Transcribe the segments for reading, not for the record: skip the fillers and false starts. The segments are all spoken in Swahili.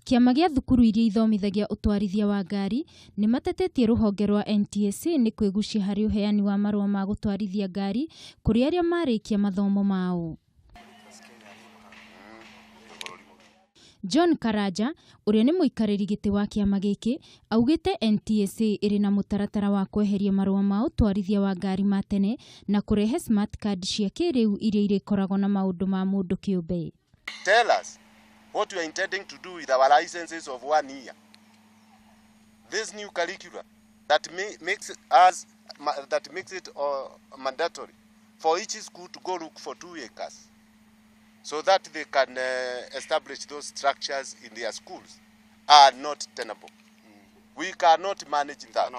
Kiama gĩa thukuru iria ithomithagia utwarithia wa ngari nĩ matetetie ruhonge rwa NTSA nĩ kwĩgucia harĩ uheani wa marua ma gutwarithia ngari kũrĩ arĩa marĩkia mathomo mao. John Karanja, ũrĩa nĩ Muikariri giti wa kiama gĩkĩ, augite NTSA ĩrĩ na mutaratara wa kweheria marua ma utwarithia wa ngari ma tene na kũrehe smart card cia kĩrĩu iria irĩkoragwo na maũndũ ma mũndũ kĩũmbe. Tell us what you are intending to do with our licenses of 1 year. This new curriculum that makes it mandatory for each school to go look for 2 acres so that they can establish those structures in their schools are not tenable. We cannot manage that.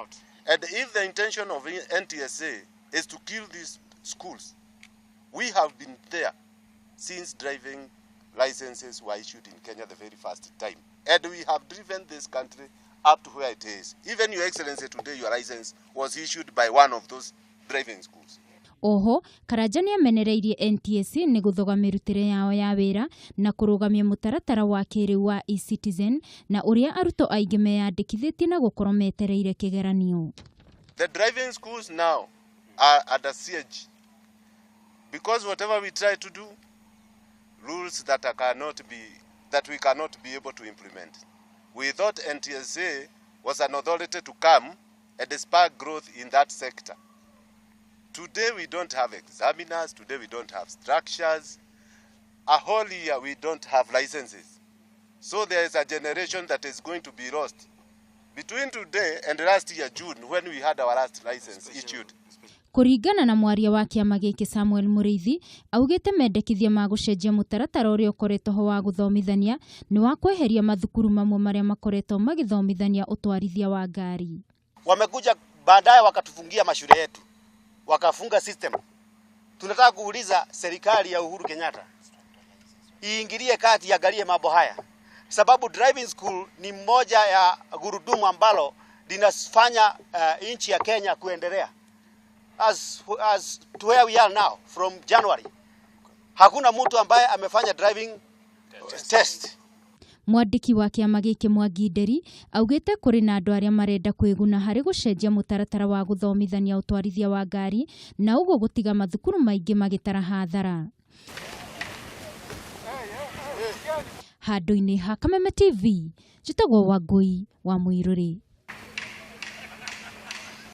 And if the intention of NTSA is to kill these schools, we have been there since driving licenses were issued in Kenya the very first time. And we have driven this country up to where it is. Even Your Excellency, today your license was issued by one of those driving schools. Oho, Karanja nĩ amenereirie NTSA nĩ gũthoga mĩrutĩre yao ya wĩra na kũrũgamia mutaratara wa kĩrĩu wa e-citizen na ũrĩa arutwo aingĩ meyandĩkithĩtie na gũkorwo metereire kĩgeranio. The driving schools now are under siege because whatever we try to do, rules that we cannot be able to implement. We thought NTSA was an authority to come and spur growth in that sector. Today we don't have examiners, today we don't have structures. A whole year we don't have licenses. So there is a generation that is going to be lost between today and last year June when we had our last license issued. Kũringana na mwaria wa kiama gĩkĩ Samuel Muriithi, augite mendekithia ma gũcenjia mutaratara ũrĩa ũkoretwo ho wa guthomithania nĩ wa kweheria mathukuru mamwe marĩa makoretwo magithomithania utwarithia wa ngari. Wamekuja baadaye wakatufungia mashule yetu, wakafunga system. Tunataka kuuliza serikali ya Uhuru Kenyatta iingilie kati, iangalie mambo haya, sababu driving school ni moja ya gurudumu ambalo linafanya nchi ya Kenya kuendelea. As to where we are now from January, hakuna mtu ambaye amefanya driving test. Mwandiki wa kiama gĩkĩ Mwanginderi augite kũrĩ na andũ arĩa marenda kwĩguna harĩ gũcenjia mutaratara wa guthomithania utwarithia wa ngari na ũguo gũtiga mathukuru maingĩ magĩtara hathara. Handũ-inĩ ha Kameme TV, njĩtagwo Wangui wa Muikariri.